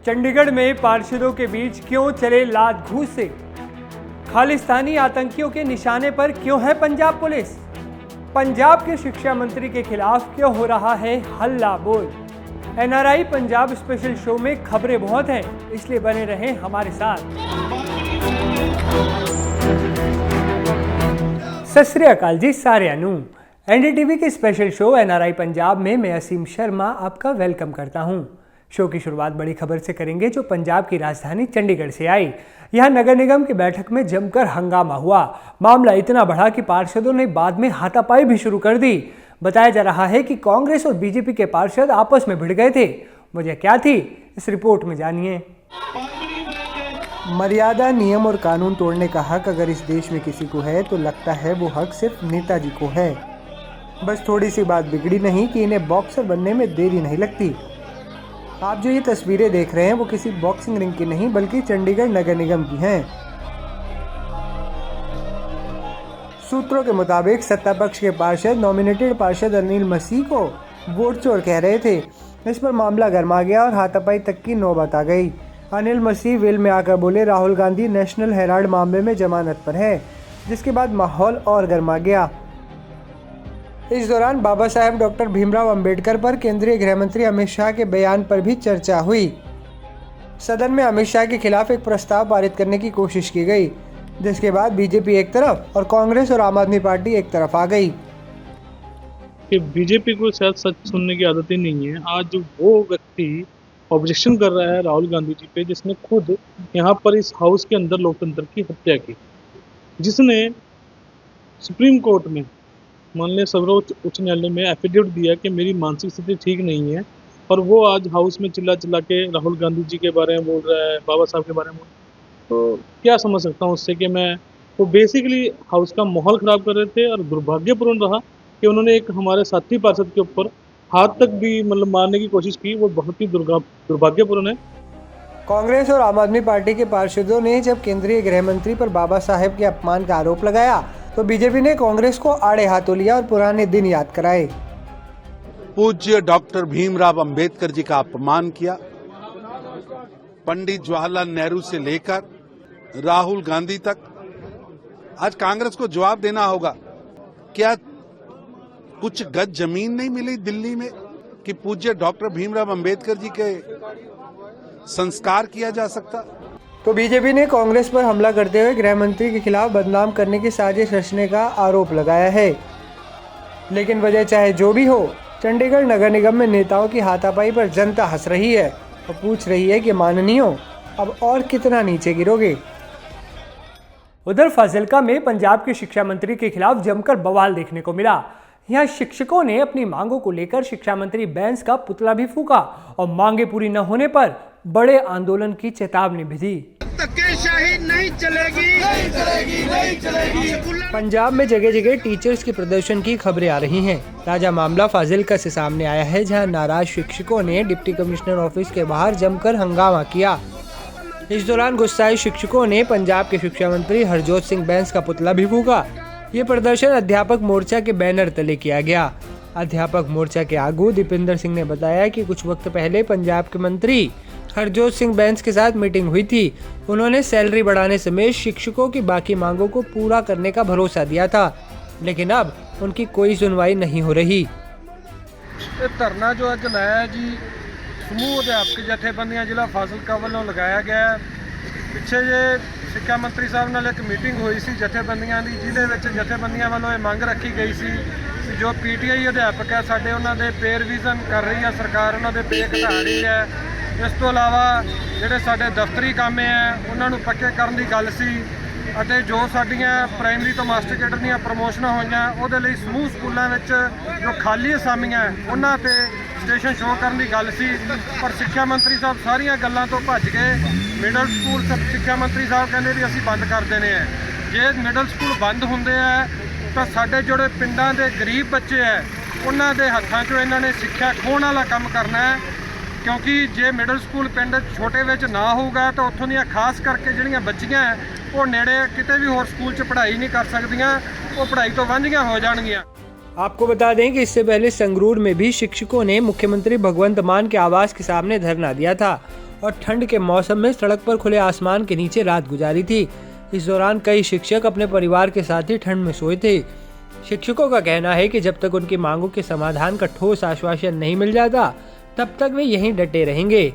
चंडीगढ़ में पार्षदों के बीच क्यों चले लात घूंस से? खालिस्तानी आतंकियों के निशाने पर क्यों है पंजाब पुलिस? पंजाब के शिक्षा मंत्री के खिलाफ क्यों हो रहा है हल्ला बोल? एनआरआई पंजाब स्पेशल शो में खबरें बहुत हैं, इसलिए बने रहें हमारे साथ। सत श्री अकाल जी सारे नू। एनडीटीवी के स्पेशल शो एनआरआई पंजाब में मैं असीम शर्मा आपका वेलकम करता हूं। शो की शुरुआत बड़ी खबर से करेंगे जो पंजाब की राजधानी चंडीगढ़ से आई। यहां नगर निगम की बैठक में जमकर हंगामा हुआ। मामला इतना बढ़ा कि पार्षदों ने बाद में हाथापाई भी शुरू कर दी। बताया जा रहा है कि कांग्रेस और बीजेपी के पार्षद आपस में भिड़ गए थे। वजह क्या थी, इस रिपोर्ट में जानिए। मर्यादा, नियम और कानून तोड़ने का हक अगर इस देश में किसी को है तो लगता है वो हक सिर्फ नेताजी को है। बस थोड़ी सी बात बिगड़ी नहीं कि इन्हें बॉक्सर बनने में देरी नहीं लगती। आप जो ये तस्वीरें देख रहे हैं वो किसी बॉक्सिंग रिंग की नहीं बल्कि चंडीगढ़ नगर निगम की हैं। सूत्रों के मुताबिक सत्ता पक्ष के पार्षद नॉमिनेटेड पार्षद अनिल मसीह को वोट चोर कह रहे थे। इस पर मामला गर्मा गया और हाथापाई तक की नौबत आ गई। अनिल मसीह वेल में आकर बोले राहुल गांधी नेशनल हेराल्ड मामले में जमानत पर है, जिसके बाद माहौल और गर्मा गया। इस दौरान बाबा साहेब डॉक्टर भीमराव अंबेडकर पर केंद्रीय गृह मंत्री अमित शाह के बयान पर भी चर्चा हुई। सदन में अमित शाह के खिलाफ एक प्रस्ताव पारित करने की कोशिश की गई, जिसके बाद बीजेपी एक तरफ और कांग्रेस और आम आदमी पार्टी एक तरफ आ गई। कि बीजेपी को शायद सच सुनने की आदत ही नहीं है। आज वो व्यक्ति ऑब्जेक्शन कर रहा है राहुल गांधी जी पे, जिसने खुद यहाँ पर इस हाउस के अंदर लोकतंत्र की हत्या की, जिसने सुप्रीम कोर्ट में माननीय सर्वोच्च उच्च न्यायालय में एफिडेविट दिया कि मेरी मानसिक स्थिति ठीक नहीं है, और वो आज हाउस में चिल्ला चिल्ला के राहुल गांधी जी के बारे में बोल रहा है, बाबा साहब के बारे में। तो क्या समझ सकता हूँ उससे कि मैं वो बेसिकली हाउस का माहौल खराब कर रहे थे, और दुर्भाग्यपूर्ण रहा कि उन्होंने एक हमारे साथी पार्षद के ऊपर हाथ तक भी मारने की कोशिश की। वो बहुत ही दुर्भाग्यपूर्ण है। कांग्रेस और आम आदमी पार्टी के पार्षदों ने जब केंद्रीय गृह मंत्री पर बाबा साहेब के अपमान का आरोप लगाया तो बीजेपी ने कांग्रेस को आड़े हाथों लिया और पुराने दिन याद कराए। पूज्य डॉक्टर भीमराव अंबेडकर जी का अपमान किया। पंडित जवाहरलाल नेहरू से लेकर राहुल गांधी तक आज कांग्रेस को जवाब देना होगा। क्या कुछ गज जमीन नहीं मिली दिल्ली में कि पूज्य डॉक्टर भीमराव अंबेडकर जी के संस्कार किया जा सकता? तो बीजेपी ने कांग्रेस पर हमला करते हुए गृह मंत्री के खिलाफ बदनाम करने की साजिश रचने का आरोप लगाया है। लेकिन वजह चाहे जो भी हो, चंडीगढ़ नगर निगम में नेताओं की हाथापाई पर जनता हंस रही है और पूछ रही है कि माननीयों अब और कितना नीचे गिरोगे। उधर फाजिल्का में पंजाब के शिक्षा मंत्री के खिलाफ जमकर बवाल देखने को मिला। यहाँ शिक्षकों ने अपनी मांगों को लेकर शिक्षा मंत्री बैंस का पुतला भी फूका और मांगे पूरी न होने पर बड़े आंदोलन की चेतावनी भी दी। धक्केशाही नहीं चलेगी, नहीं चलेगी, नहीं चलेगी। पंजाब में जगह जगह टीचर्स के प्रदर्शन की खबरें आ रही हैं। ताजा मामला फाजिल्का से सामने आया है, जहां नाराज शिक्षकों ने डिप्टी कमिश्नर ऑफिस के बाहर जमकर हंगामा किया। इस दौरान गुस्साए शिक्षकों ने पंजाब के शिक्षा मंत्री हरजोत सिंह बैंस का पुतला भी फूका। ये प्रदर्शन अध्यापक मोर्चा के बैनर तले किया गया। अध्यापक मोर्चा के आगू दीपिंदर सिंह ने बताया कि कुछ वक्त पहले पंजाब के मंत्री हरजोत सिंह बैंस के साथ मीटिंग हुई थी। उन्होंने सैलरी बढ़ाने समेत शिक्षकों की बाकी मांगों को पूरा करने का भरोसा दिया था, लेकिन अब उनकी कोई सुनवाई नहीं हो रही। धरना जो अज लाया जी समूह अध्यापक जथेबंदियां जिला फाजिल्का वालों लगाया गया। पिछे जे सिक्ख्या मंत्री साहब नाल एक मीटिंग हुई सी जथेबंदियां दी, जिहदे विच जथेबंदियां वालों ये मंग रखी गई सी कि जो पीटीआई अध्यापक है साडे उन्हां दे पे रिवीजन कर रही है सरकार, उन्हां दे पे घटा रही है। इस तो इलावा ਜਿਹੜੇ ਸਾਡੇ ਦਫ਼ਤਰੀ ਕੰਮ ਹੈ ਉਹਨਾਂ ਨੂੰ ਪੱਕੇ ਕਰਨ ਦੀ ਗੱਲ ਸੀ, ਅਤੇ ਜੋ ਸਾਡੀਆਂ ਪ੍ਰਾਇਮਰੀ ਤੋਂ ਮਾਸਟਰ ਕੇਡਰ ਦੀਆਂ ਪ੍ਰਮੋਸ਼ਨਾਂ ਹੋਈਆਂ ਉਹਦੇ ਲਈ ਸਮੂਹ ਸਕੂਲਾਂ ਵਿੱਚ ਜੋ ਖਾਲੀ ਅਸਾਮੀਆਂ ਉਹਨਾਂ ਤੇ ਸਟੇਸ਼ਨ ਸ਼ੋਅ ਕਰਨ ਦੀ ਗੱਲ ਸੀ। ਪਰ ਸਿੱਖਿਆ ਮੰਤਰੀ ਸਾਹਿਬ ਸਾਰੀਆਂ ਗੱਲਾਂ ਤੋਂ ਭੱਜ ਗਏ। ਮਿਡਲ ਸਕੂਲ ਸਿੱਖਿਆ ਮੰਤਰੀ ਸਾਹਿਬ ਕਹਿੰਦੇ ਵੀ ਅਸੀਂ ਬੰਦ ਕਰ ਦੇਣੇ ਆ। ਜੇ ਮਿਡਲ ਸਕੂਲ ਬੰਦ ਹੁੰਦੇ ਆ ਤਾਂ ਸਾਡੇ ਜਿਹੜੇ ਪਿੰਡਾਂ ਦੇ ਗਰੀਬ ਬੱਚੇ ਆ ਉਹਨਾਂ ਦੇ ਹੱਥਾਂ 'ਚੋਂ ਇਹਨਾਂ ਨੇ ਸਿੱਖਿਆ ਖੋਹਣ ਵਾਲਾ ਕੰਮ ਕਰਨਾ ਹੈ। क्योंकि जे मिडल स्कूल पिंड छोटे विच ना होगा तो उत्थों दी खास करके जिहड़ियां बच्चियां वो नेड़े किते भी होर स्कूल च पढ़ाई नहीं कर सकदियां, वो पढ़ाई तो वांझियां हो जाणगियां। आपको बता दें कि इससे पहले संगरूर में भी शिक्षकों ने मुख्यमंत्री भगवंत मान के आवास के सामने धरना दिया था और ठंड के मौसम में सड़क पर खुले आसमान के नीचे रात गुजारी थी। इस दौरान कई शिक्षक अपने परिवार के साथ ही ठंड में सोए थे। शिक्षकों का कहना है कि जब तक उनकी मांगों के समाधान का ठोस आश्वासन नहीं मिल जाता तब तक वे यहीं डटे रहेंगे।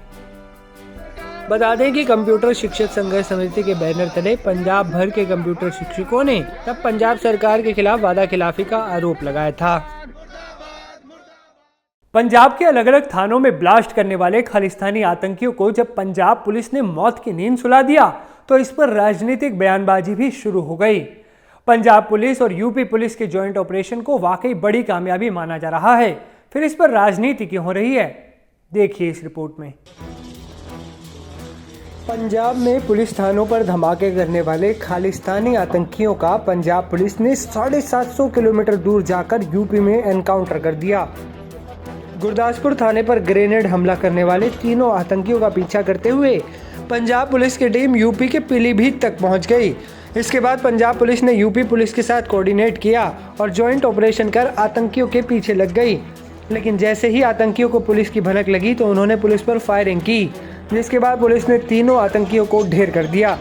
बता दें कि कंप्यूटर शिक्षक संघर्ष समिति के बैनर तले पंजाब भर के कंप्यूटर शिक्षकों ने तब पंजाब सरकार के खिलाफ वादाखिलाफी का आरोप लगाया था। पंजाब के अलग अलग थानों में ब्लास्ट करने वाले खालिस्तानी आतंकियों को जब पंजाब पुलिस ने मौत की नींद सुला दिया तो इस पर राजनीतिक बयानबाजी भी शुरू हो गई। पंजाब पुलिस और यूपी पुलिस के जॉइंट ऑपरेशन को वाकई बड़ी कामयाबी माना जा रहा है। फिर इस पर राजनीति क्यों हो रही है, देखिए इस रिपोर्ट में। पंजाब में पुलिस थानों पर धमाके करने वाले खालिस्तानी आतंकियों का पंजाब पुलिस ने 750 किलोमीटर दूर जाकर यूपी में एनकाउंटर कर दिया। गुरदासपुर थाने पर ग्रेनेड हमला करने वाले तीनों आतंकियों का पीछा करते हुए पंजाब पुलिस की टीम यूपी के पीलीभीत तक पहुंच गई। इसके बाद पंजाब पुलिस ने यूपी पुलिस के साथ कोऑर्डिनेट किया और जॉइंट ऑपरेशन कर आतंकियों के पीछे लग गई। लेकिन जैसे ही आतंकियों को पुलिस की भनक लगी तो उन्होंने पुलिस पर फायरिंग की, जिसके बाद पुलिस ने तीनों आतंकियों को ढेर कर दिया।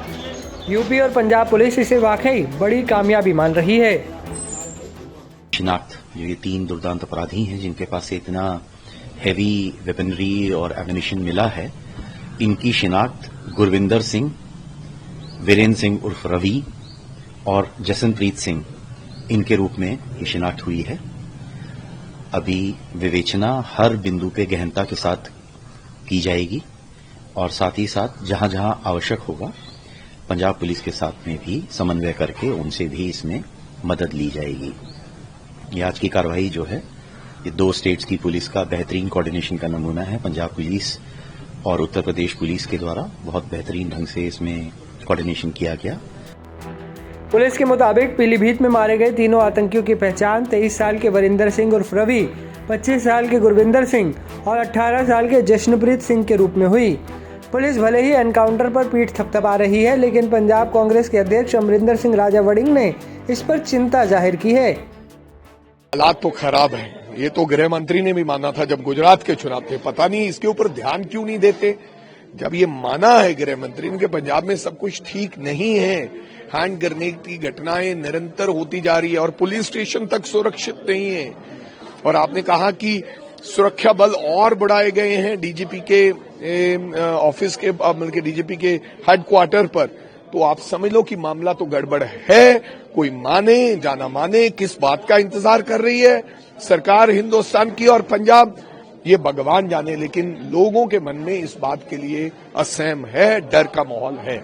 यूपी और पंजाब पुलिस इसे वाकई बड़ी कामयाबी मान रही है। शिनाख्त जो ये तीन दुर्दांत अपराधी हैं जिनके पास से इतना हैवी वेपनरी और एमिनिशन मिला है, इनकी शिनाख्त गुरविंदर सिंह, वीरेंद्र सिंह उर्फ रवि और जसनप्रीत सिंह इनके रूप में ये शिनाख्त हुई है। अभी विवेचना हर बिंदु पे गहनता के साथ की जाएगी और साथ ही साथ जहां जहां आवश्यक होगा पंजाब पुलिस के साथ में भी समन्वय करके उनसे भी इसमें मदद ली जाएगी। ये आज की कार्रवाई जो है ये दो स्टेट्स की पुलिस का बेहतरीन कोऑर्डिनेशन का नमूना है। पंजाब पुलिस और उत्तर प्रदेश पुलिस के द्वारा बहुत बेहतरीन ढंग से इसमें कोऑर्डिनेशन किया गया। पुलिस के मुताबिक पीलीभीत में मारे गए तीनों आतंकियों की पहचान 23 साल के वरिंदर सिंह उर्फ रवि, 25 साल के गुरविंदर सिंह और 18 साल के जशनप्रीत सिंह के रूप में हुई। पुलिस भले ही एनकाउंटर पर पीठ थपथपा रही है, लेकिन पंजाब कांग्रेस के अध्यक्ष अमरिंदर सिंह राजा वड़िंग ने इस पर चिंता जाहिर की है। हालात तो खराब हैं, ये तो गृह मंत्री ने भी माना था जब गुजरात के चुनाव थे। पता नहीं इसके ऊपर ध्यान क्यों नहीं देते। जब ये माना है गृह मंत्री ने कि पंजाब में सब कुछ ठीक नहीं है, हैंड ग्रेनेड की घटनाएं निरंतर होती जा रही है और पुलिस स्टेशन तक सुरक्षित नहीं है, और आपने कहा कि सुरक्षा बल और बढ़ाए गए हैं डीजीपी के ऑफिस के बल्कि डीजीपी के हेडक्वार्टर पर, तो आप समझ लो कि मामला तो गड़बड़ है। कोई माने जाना माने, किस बात का इंतजार कर रही है सरकार हिंदुस्तान की और पंजाब, ये भगवान जाने, लेकिन लोगों के मन में इस बात के लिए असहम है, डर का माहौल है।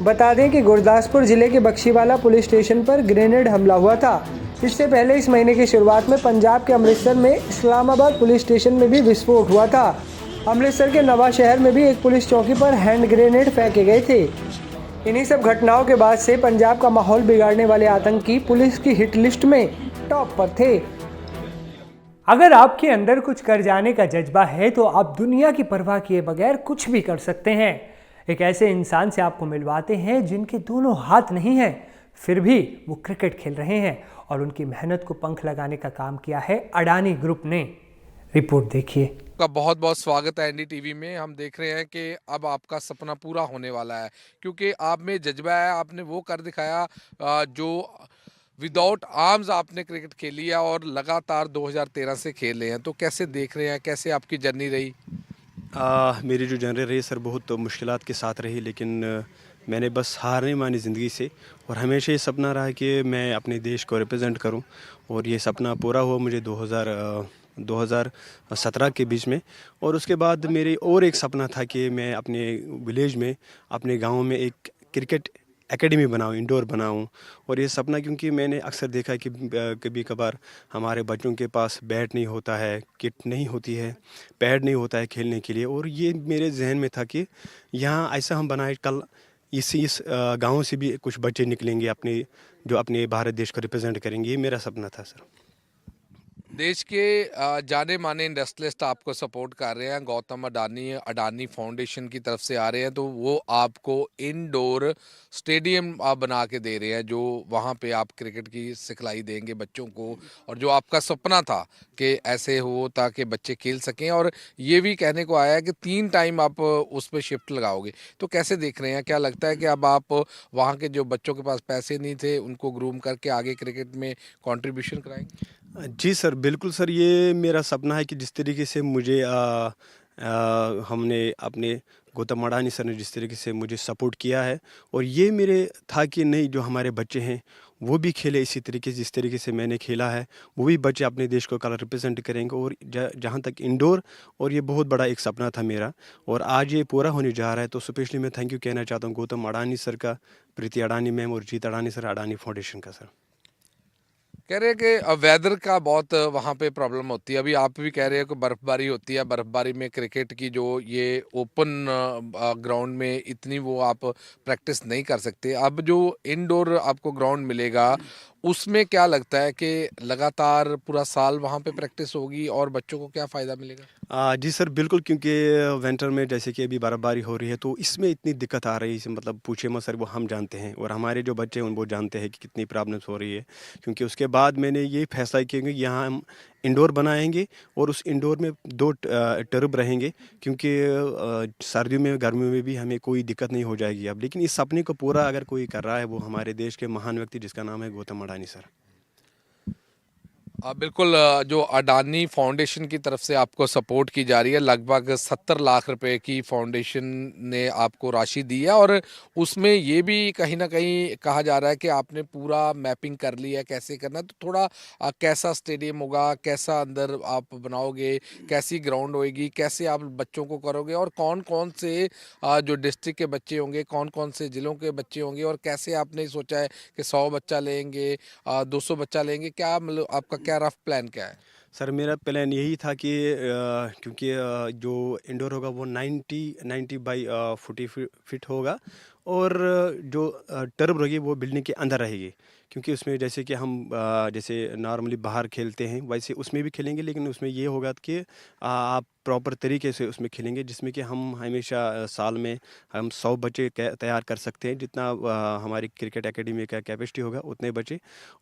बता दें कि गुरदासपुर जिले के बख्शीवाला पुलिस स्टेशन पर ग्रेनेड हमला हुआ था। इससे पहले इस महीने की शुरुआत में पंजाब के अमृतसर में इस्लामाबाद पुलिस स्टेशन में भी विस्फोट हुआ था। अमृतसर के नवा शहर में भी एक पुलिस चौकी पर हैंड ग्रेनेड फेंके गए थे। इन्हीं सब घटनाओं के बाद से पंजाब का माहौल बिगाड़ने वाले आतंकी पुलिस की हिट लिस्ट में टॉप पर थे। अगर आपके अंदर कुछ कर जाने का जज्बा है तो आप दुनिया की परवाह किए बगैर कुछ भी कर सकते हैं। एक ऐसे इंसान से आपको मिलवाते हैं जिनके दोनों हाथ नहीं हैं, फिर भी वो क्रिकेट खेल रहे हैं और उनकी मेहनत को पंख लगाने का काम किया है अडानी ग्रुप ने। रिपोर्ट देखिए। का बहुत बहुत स्वागत है एनडीटीवी में। हम देख रहे हैं कि अब आपका सपना पूरा होने वाला है, क्योंकि आप में जज्बा है। आपने वो कर दिखाया जो विदाउट आर्म्स आपने क्रिकेट खेली है और लगातार 2013 से खेल रहे हैं। तो कैसे देख रहे हैं, कैसे आपकी जर्नी रही? मेरी जो जर्नी रही सर बहुत मुश्किलात के साथ रही, लेकिन मैंने बस हार नहीं मानी ज़िंदगी से और हमेशा ये सपना रहा कि मैं अपने देश को रिप्रेजेंट करूं, और ये सपना पूरा हुआ मुझे 2017 के बीच में। और उसके बाद मेरी और एक सपना था कि मैं अपने विलेज में, अपने गांव में एक क्रिकेट एकेडमी बनाऊं, इंडोर बनाऊं। और ये सपना क्योंकि मैंने अक्सर देखा कि कभी कभार हमारे बच्चों के पास बैट नहीं होता है, किट नहीं होती है, पैड नहीं होता है खेलने के लिए, और ये मेरे जहन में था कि यहाँ ऐसा हम बनाए, कल इस गांव से भी कुछ बच्चे निकलेंगे अपने, जो अपने भारत देश को रिप्रेजेंट करेंगे। ये मेरा सपना था सर। देश के जाने माने इंडस्ट्रियलिस्ट आपको सपोर्ट कर रहे हैं। गौतम अडानी अडानी फाउंडेशन की तरफ से आ रहे हैं, तो वो आपको इनडोर स्टेडियम बना के दे रहे हैं, जो वहाँ पे आप क्रिकेट की सिखलाई देंगे बच्चों को। और जो आपका सपना था कि ऐसे हो ताकि बच्चे खेल सकें, और ये भी कहने को आया है कि 3 टाइम आप उस पर शिफ्ट लगाओगे। तो कैसे देख रहे हैं? क्या लगता है कि अब आप वहाँ के जो बच्चों के पास पैसे नहीं थे उनको ग्रूम करके आगे क्रिकेट में कंट्रीब्यूशन कराएंगे? जी सर, बिल्कुल सर, ये मेरा सपना है कि जिस तरीके से मुझे हमने अपने गौतम अडानी सर ने जिस तरीके से मुझे सपोर्ट किया है, और ये मेरे था कि नहीं, जो हमारे बच्चे हैं वो भी खेले इसी तरीके से जिस तरीके से मैंने खेला है, वो भी बच्चे अपने देश को कल रिप्रेजेंट करेंगे। और जहाँ तक इंडोर, और ये बहुत बड़ा एक सपना था मेरा, और आज ये पूरा होने जा रहा है। तो स्पेशली मैं थैंक यू कहना चाहता हूँ गौतम अडानी सर का, प्रीति अडानी मैम और जीत अडानी सर, अडानी फाउंडेशन का सर। कह रहे हैं कि वेदर का बहुत वहाँ पे प्रॉब्लम होती है। अभी आप भी कह रहे हो कि बर्फबारी होती है। बर्फबारी में क्रिकेट की जो ये ओपन ग्राउंड में इतनी वो आप प्रैक्टिस नहीं कर सकते। अब जो इंडोर आपको ग्राउंड मिलेगा, उसमें क्या लगता है कि लगातार पूरा साल वहाँ पे प्रैक्टिस होगी और बच्चों को क्या फ़ायदा मिलेगा? जी सर, बिल्कुल, क्योंकि विंटर में जैसे कि अभी बर्फ़बारी हो रही है, तो इसमें इतनी दिक्कत आ रही है, मतलब पूछिए मत सर, वो हम जानते हैं और हमारे जो बच्चे हैं वो जानते हैं कि कितनी प्रॉब्लम्स हो रही है। क्योंकि उसके बाद मैंने ये फैसला किया कि यहाँ हम इंडोर बनाएंगे, और उस इंडोर में 2 टर्ब रहेंगे, क्योंकि सर्दियों में गर्मियों में भी हमें कोई दिक्कत नहीं हो जाएगी अब। लेकिन इस सपने को पूरा अगर कोई कर रहा है, वो हमारे देश के महान व्यक्ति जिसका नाम है गौतम अडानी सर। बिल्कुल, जो अडानी फाउंडेशन की तरफ से आपको सपोर्ट की जा रही है, लगभग 70 लाख रुपए की फाउंडेशन ने आपको राशि दी है, और उसमें ये भी कहीं ना कहीं कहा जा रहा है कि आपने पूरा मैपिंग कर लिया है कैसे करना है। तो थोड़ा कैसा स्टेडियम होगा, कैसा अंदर आप बनाओगे, कैसी ग्राउंड होएगी, कैसे आप बच्चों को करोगे, और कौन कौन से जो डिस्ट्रिक्ट के बच्चे होंगे, कौन कौन से ज़िलों के बच्चे होंगे, और कैसे आपने सोचा है कि 100 बच्चा लेंगे, 200 बच्चा लेंगे, क्या मतलब आपका क्या रफ प्लान क्या है? सर, मेरा प्लान यही था कि क्योंकि जो इंडोर होगा वो 90 बाई 40 फीट होगा, और जो टर्ब रहेगी वो बिल्डिंग के अंदर रहेगी। क्योंकि उसमें जैसे कि हम जैसे नॉर्मली बाहर खेलते हैं वैसे उसमें भी खेलेंगे, लेकिन उसमें ये होगा कि आप प्रॉपर तरीके से उसमें खेलेंगे, जिसमें कि हम हमेशा साल में हम 100 बच्चे तैयार कर सकते हैं, जितना हमारी क्रिकेट एकेडमी का कैपेसिटी होगा उतने बच्चे।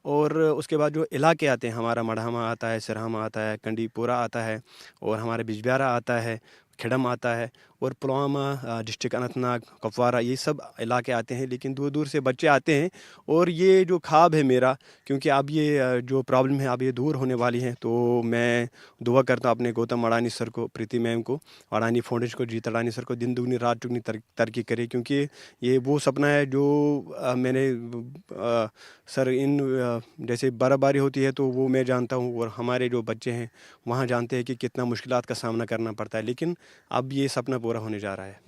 और उसके बाद जो इलाके आते हैं, हमारा मढ़ामा आता है, सिरहामा आता है, कंडीपुरा आता है, और हमारे बिजबिहारा आता है, खेड़म आता है, और पुलवामा डिस्ट्रिक्ट अनंतनाग, कुपवारा, ये सब इलाके आते हैं। लेकिन दूर दूर से बच्चे आते हैं, और ये जो ख्वाब है मेरा, क्योंकि अब ये जो प्रॉब्लम है अब ये दूर होने वाली है, तो मैं दुआ करता हूँ अपने गौतम अडानी सर को, प्रीति मैम को, अडानी फाउंडेशन को, जीत अडानी सर को दिन दुगनी रात चुगनी तरक्की करे। क्योंकि ये वो सपना है जो मैंने सर जैसे बर्फबारी होती है तो वो मैं जानता हूँ, और हमारे जो बच्चे हैं वहाँ जानते हैं कि कितना मुश्किलात का सामना करना पड़ता है। लेकिन अब ये सपना पूरा होने जा रहा है।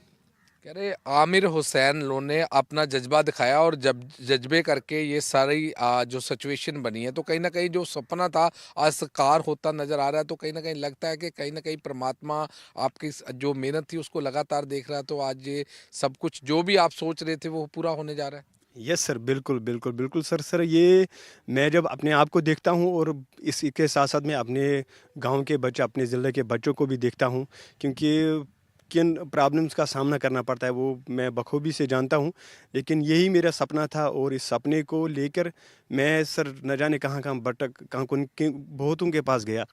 कह रहे आमिर हुसैन लोगों ने अपना जज्बा दिखाया, और जब जज्बे करके ये सारी जो सिचुएशन बनी है, तो कहीं ना कहीं जो सपना था आज साकार होता नजर आ रहा है। तो कहीं ना कहीं लगता है कि कहीं ना कहीं परमात्मा आपकी जो मेहनत थी उसको लगातार देख रहा है, तो आज ये सब कुछ जो भी आप सोच रहे थे वो पूरा होने जा रहा है। यस सर, बिल्कुल बिल्कुल बिल्कुल सर। सर, ये मैं जब अपने आप को देखता हूँ, और इसी के साथ साथ मैं अपने गांव के बच्चे, अपने ज़िले के बच्चों को भी देखता हूँ, क्योंकि किन प्रॉब्लम्स का सामना करना पड़ता है वो मैं बखूबी से जानता हूँ। लेकिन यही मेरा सपना था, और इस सपने को लेकर मैं सर न जाने कहाँ कहाँ भटक, कहाँ कौन बहुतों के पास गया।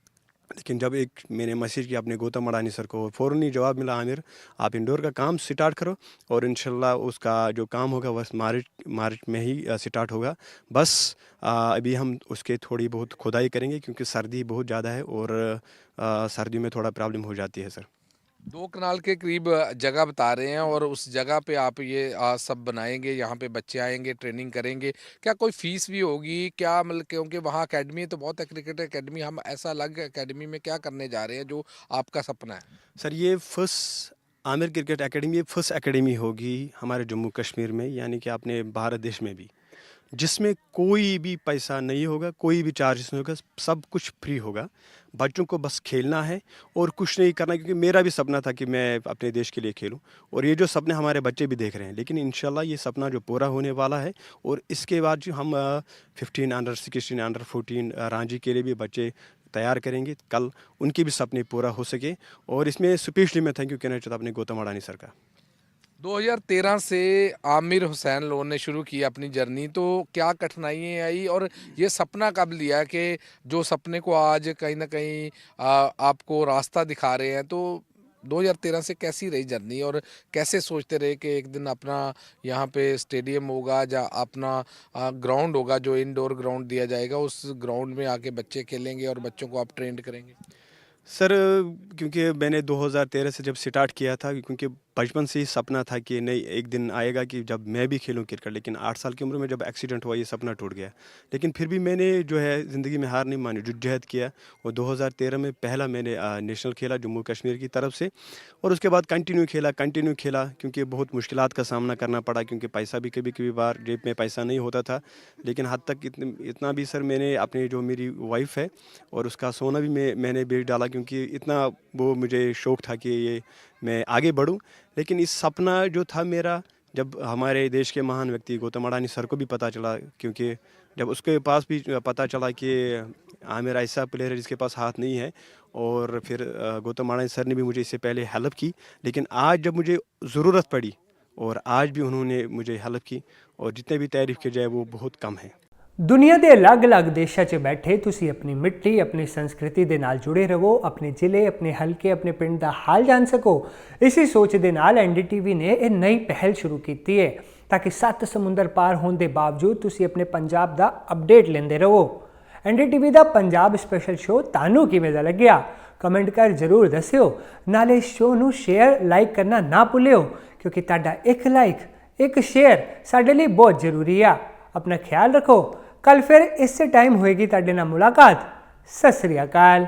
लेकिन जब एक मैंने मैसेज किया अपने गौतम अडानी सर को, फ़ौरन ही जवाब मिला, आमिर आप इंडोर का काम स्टार्ट करो, और इंशाल्लाह उसका जो काम होगा बस मार्च में ही स्टार्ट होगा। बस अभी हम उसके थोड़ी बहुत खुदाई करेंगे, क्योंकि सर्दी बहुत ज़्यादा है, और सर्दी में थोड़ा प्रॉब्लम हो जाती है सर। 2 कनाल के करीब जगह बता रहे हैं, और उस जगह पे आप ये सब बनाएंगे, यहाँ पे बच्चे आएंगे, ट्रेनिंग करेंगे। क्या कोई फीस भी होगी क्या, मतलब क्योंकि वहाँ एकेडमी तो बहुत है, क्रिकेट एकेडमी, हम ऐसा अलग एकेडमी में क्या करने जा रहे हैं जो आपका सपना है? सर, ये फर्स्ट आमिर क्रिकेट एकेडमी, ये फर्स्ट एकेडमी होगी हमारे जम्मू कश्मीर में, यानी कि अपने भारत देश में भी, जिसमें कोई भी पैसा नहीं होगा, कोई भी चार्जेस नहीं होगा, सब कुछ फ्री होगा। बच्चों को बस खेलना है और कुछ नहीं करना, क्योंकि मेरा भी सपना था कि मैं अपने देश के लिए खेलूं, और ये जो सपने हमारे बच्चे भी देख रहे हैं। लेकिन इंशाल्लाह ये सपना जो पूरा होने वाला है, और इसके बाद जो हम 15 अंडर 16 अंडर 14 रांची के लिए भी बच्चे तैयार करेंगे, कल उनके भी सपने पूरा हो सके। और इसमें स्पेशली मैं थैंक यू कहना चाहता अपने गौतम अडानी सर का। 2013 से आमिर हुसैन लोन ने शुरू की अपनी जर्नी, तो क्या कठिनाइयाँ आई और ये सपना कब लिया कि जो सपने को आज कहीं ना कहीं आपको रास्ता दिखा रहे हैं, तो 2013 से कैसी रही जर्नी और कैसे सोचते रहे कि एक दिन अपना यहाँ पे स्टेडियम होगा या अपना ग्राउंड होगा जो इंडोर ग्राउंड दिया जाएगा, उस ग्राउंड में आके बच्चे खेलेंगे और बच्चों को आप ट्रेंड करेंगे? सर क्योंकि मैंने 2013 से जब स्टार्ट किया था, क्योंकि बचपन से ही सपना था कि नहीं एक दिन आएगा कि जब मैं भी खेलूं क्रिकेट, लेकिन 8 साल की उम्र में जब एक्सीडेंट हुआ ये सपना टूट गया। लेकिन फिर भी मैंने जो है ज़िंदगी में हार नहीं मानी, जद्दोजहद किया। और 2013 में पहला मैंने नेशनल खेला जम्मू कश्मीर की तरफ से, और उसके बाद कंटिन्यू खेला क्योंकि बहुत मुश्किलात का सामना करना पड़ा, क्योंकि पैसा भी कभी कभी बार जेब में पैसा नहीं होता था। लेकिन हद तक इतना भी सर मैंने अपनी जो मेरी वाइफ है और उसका सोना भी मैंने बेच डाला, क्योंकि इतना वो मुझे शौक़ था कि ये मैं आगे बढ़ूं। लेकिन इस सपना जो था मेरा, जब हमारे देश के महान व्यक्ति गौतम अडानी सर को भी पता चला, क्योंकि जब उसके पास भी पता चला कि आमिर ऐसा प्लेयर है जिसके पास हाथ नहीं है, और फिर गौतम अडानी सर ने भी मुझे इससे पहले हेल्प की। लेकिन आज जब मुझे ज़रूरत पड़ी और आज भी उन्होंने मुझे हेल्प की, और जितने भी तारीफ़ की जाए वो बहुत कम है। दुनिया ਦੇ ਅਲੱਗ-ਅਲੱਗ ਦੇਸ਼ਾਂ 'ਚ ਬੈਠੇ ਤੁਸੀਂ ਆਪਣੀ ਮਿੱਟੀ, ਆਪਣੀ ਸੰਸਕ੍ਰਿਤੀ ਦੇ ਨਾਲ ਜੁੜੇ ਰਹੋ, ਆਪਣੇ ਜ਼ਿਲ੍ਹੇ, ਆਪਣੇ ਹਲਕੇ, ਆਪਣੇ ਪਿੰਡ ਦਾ ਹਾਲ ਜਾਣ ਸਕੋ। ਇਸੇ ਸੋਚ ਦੇ ਨਾਲ ਐਨਡੀਟੀਵੀ ਨੇ ਇਹ ਨਈ ਪਹਿਲ ਸ਼ੁਰੂ ਕੀਤੀ ਹੈ ਤਾਂ ਕਿ 7 ਸਮੁੰਦਰ ਪਾਰ ਹੋਣ ਦੇ ਬਾਵਜੂਦ ਤੁਸੀਂ ਆਪਣੇ ਪੰਜਾਬ ਦਾ ਅਪਡੇਟ ਲੈਂਦੇ ਰਹੋ। ਐਨਡੀਟੀਵੀ ਦਾ ਪੰਜਾਬ ਸਪੈਸ਼ਲ ਸ਼ੋਅ ਤੁਹਾਨੂੰ ਕਿਵੇਂ ਦਾ ਲੱਗਿਆ? ਕਮੈਂਟ ਕਰ ਜ਼ਰੂਰ ਦੱਸਿਓ। ਨਾਲੇ ਸ਼ੋਅ ਨੂੰ ਸ਼ੇਅਰ, ਲਾਈਕ ਕਰਨਾ ਨਾ ਭੁੱਲਿਓ, ਕਿਉਂਕਿ ਤੁਹਾਡਾ ਇੱਕ ਲਾਈਕ, ਇੱਕ ਸ਼ੇਅਰ ਸਾਡੇ ਲਈ ਬਹੁਤ ਜ਼ਰੂਰੀ ਆ। अपना ख्याल रखो। कल फिर इससे टाइम होएगी तुहाडे नाल मुलाकात। सत श्री अकाल।